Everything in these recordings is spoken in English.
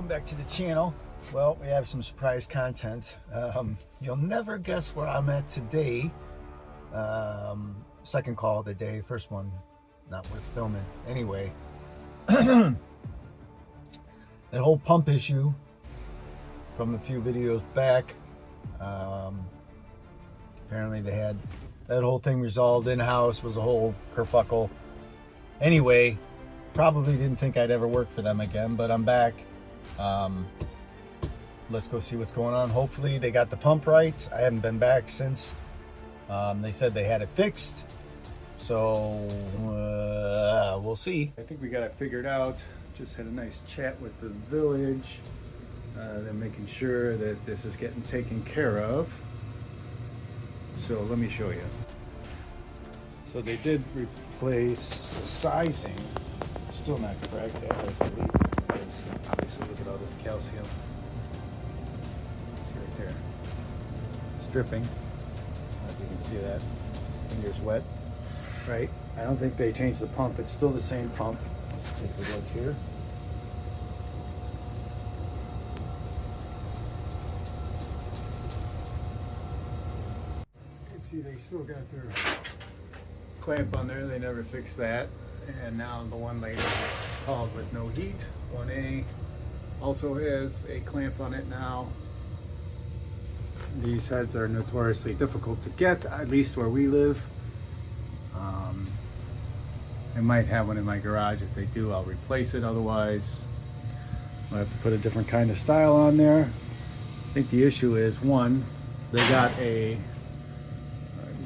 welcome back to the channel. Well, we have some surprise content. You'll never guess where I'm at today. Second call of the day, first one not worth filming. Anyway, that whole pump issue from a few videos back, apparently they had that whole thing resolved in-house, was a whole kerfuckle. Anyway, probably didn't think I'd ever work for them again, but I'm back. Let's go see what's going on. Hopefully they got the pump right. I haven't been back since. They said they had it fixed, so we'll see. I think we got it figured out. Just had a nice chat with the village. They're making sure that this is getting taken care of. So let me show you. So they did replace the sizing. It's still not correct, I believe, because obviously look at all this calcium. See right there. It's dripping. I don't know if you can see that. Finger's wet. Right? I don't think they changed the pump. It's still the same pump. Let's take a look here. You can see they still got their clamp on there. They never fixed that. And now the one later called with no heat. 1A also has a clamp on it now. These heads are notoriously difficult to get, at least where we live. I might have one in my garage. If they do, I'll replace it. Otherwise, I'll have to put a different kind of style on there. I think the issue is, one, they got a, you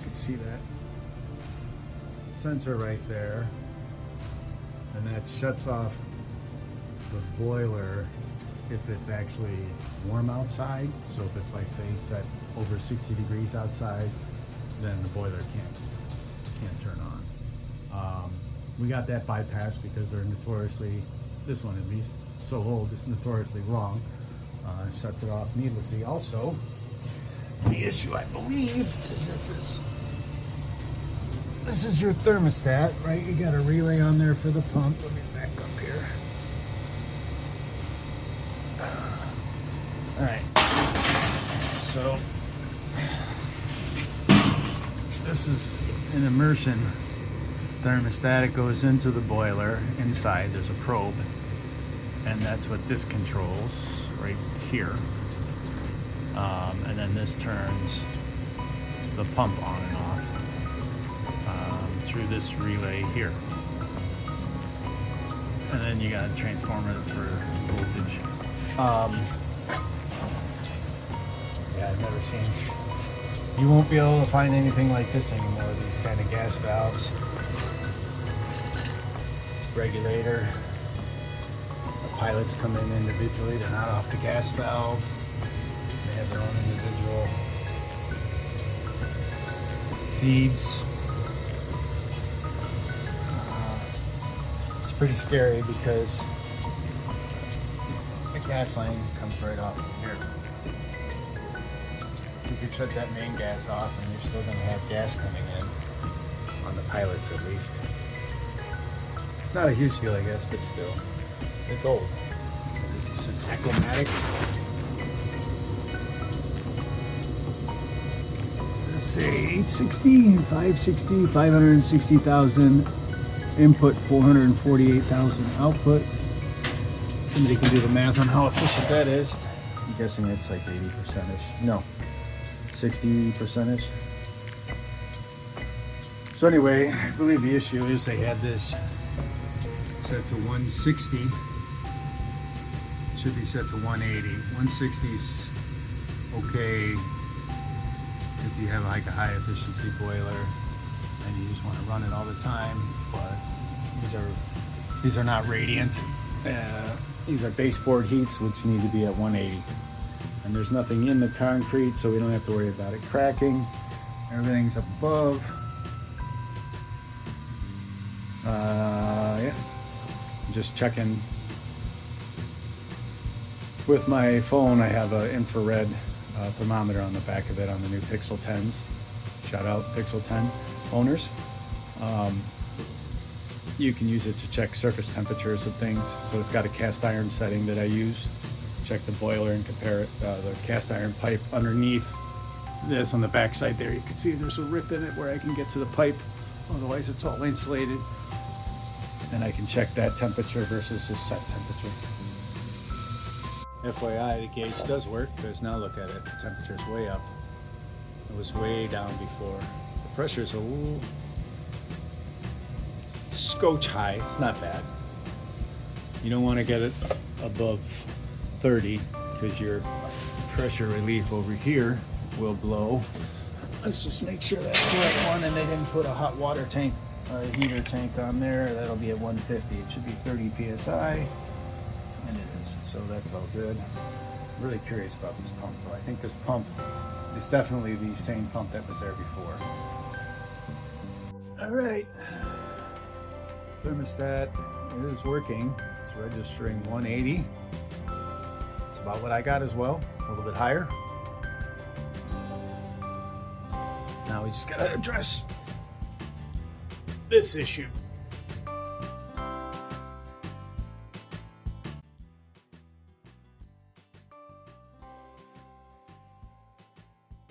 can see that sensor right there, and that shuts off the boiler if it's actually warm outside. So if it's, like, say, set over 60 degrees outside, then the boiler can't turn on. We got that bypassed because they're notoriously, this one at least, so old, it's notoriously wrong. It shuts it off needlessly. Also, the issue, I believe, is that this is your thermostat, right? You got a relay on there for the pump. Let me back up here. All right. So this is an immersion thermostat. It goes into the boiler. Inside there's a probe, and that's what this controls right here. And then this turns the pump on and off through this relay here. And then you got a transformer for voltage. Yeah, I've never seen. You won't be able to find anything like this anymore, these kind of gas valves. Regulator. The pilots come in individually, they're not off the gas valve. They have their own individual feeds. It's pretty scary because the gas line comes right off here. So you could shut that main gas off and you're still going to have gas coming in, on the pilots at least. Not a huge deal, I guess, but still. It's old. It's an Acromatic. Let's say 860, 560, 560,000 input, 448,000 output. Somebody can do the math on how efficient that is. I'm guessing it's like 80%ish. No, 60%ish. So anyway, I believe the issue is they had this set to 160. Should be set to 180. 160's okay if you have like a high efficiency boiler and you just want to run it all the time, but these are not radiant. These are baseboard heats, which need to be at 180. And there's nothing in the concrete, so we don't have to worry about it cracking. Everything's up above. Yeah, just checking. With my phone, I have an infrared thermometer on the back of it on the new Pixel 10s. Shout out Pixel 10 owners. You can use it to check surface temperatures of things. So it's got a cast iron setting that I use. check the boiler and compare it, the cast iron pipe underneath this on the back side there. You can see there's a rip in it where I can get to the pipe. Otherwise it's all insulated. And I can check that temperature versus the set temperature. FYI, the gauge does work because now look at it, the temperature's way up. It was way down before. The pressure's a little scotch high. It's not bad. You don't want to get it above 30 because your pressure relief over here will blow. Let's just make sure that's the right one, and they didn't put a hot water tank or a heater tank on there. That'll be at 150. It should be 30 psi, and it is. So that's all good. I'm really curious about this pump though. I think this pump is definitely the same pump that was there before. All right, thermostat is working. It's registering 180. It's about what I got as well, a little bit higher. Now we just gotta address this issue.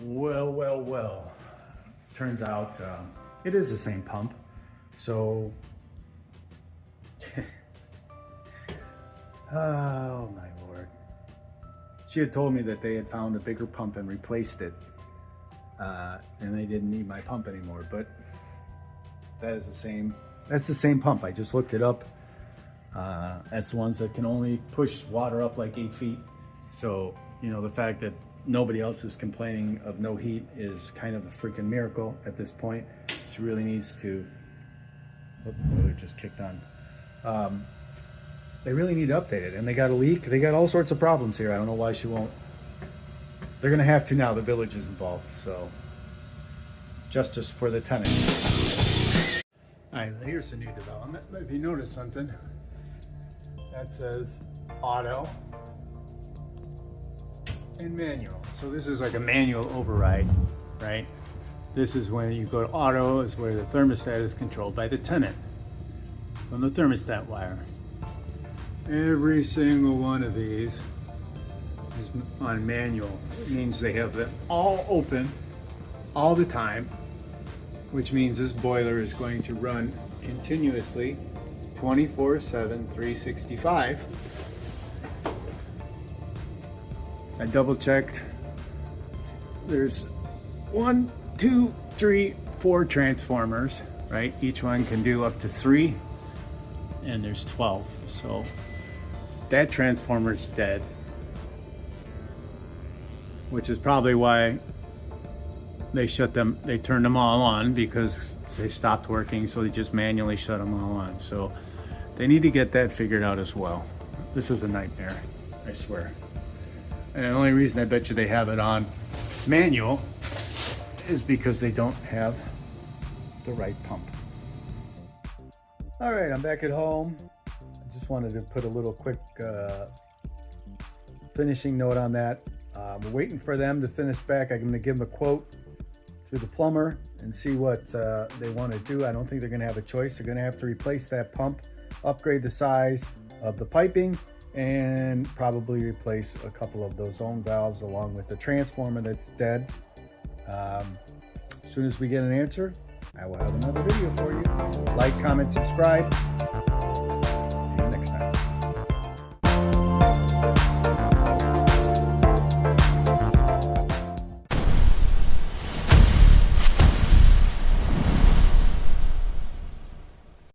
Well. Turns out it is the same pump. So, oh my Lord. She had told me that they had found a bigger pump and replaced it. And they didn't need my pump anymore, but that's the same pump. I just looked it up. That's the ones that can only push water up like 8 feet. So, you know, the fact that nobody else is complaining of no heat is kind of a freaking miracle at this point. She really needs to, oh, it just kicked on. They really need to update it, and they got a leak. They got all sorts of problems here. I don't know why she won't. They're gonna have to now, the village is involved, so justice for the tenants. All right, here's a new development. If you notice something, that says auto and manual. So this is like a manual override, right? This is when you go to auto, is where the thermostat is controlled by the tenant from the thermostat wire. Every single one of these is on manual. It means they have them all open all the time, which means this boiler is going to run continuously 24/7, 365. I double checked. There's 1, 2, 3, 4 transformers, right? Each one can do up to 3, and there's 12. So that transformer's dead, which is probably why they turned them all on, because they stopped working, so they just manually shut them all on. So they need to get that figured out as well. This is a nightmare, I swear. And the only reason I bet you they have it on manual is because they don't have the right pump. All right, I'm back at home. I just wanted to put a little quick finishing note on that. We're waiting for them to finish back. I'm gonna give them a quote through the plumber and see what they want to do. I don't think they're gonna have a choice. They're gonna have to replace that pump, upgrade the size of the piping, and probably replace a couple of those ohm valves along with the transformer that's dead. As soon as we get an answer, I will have another video for you. Like, comment, subscribe.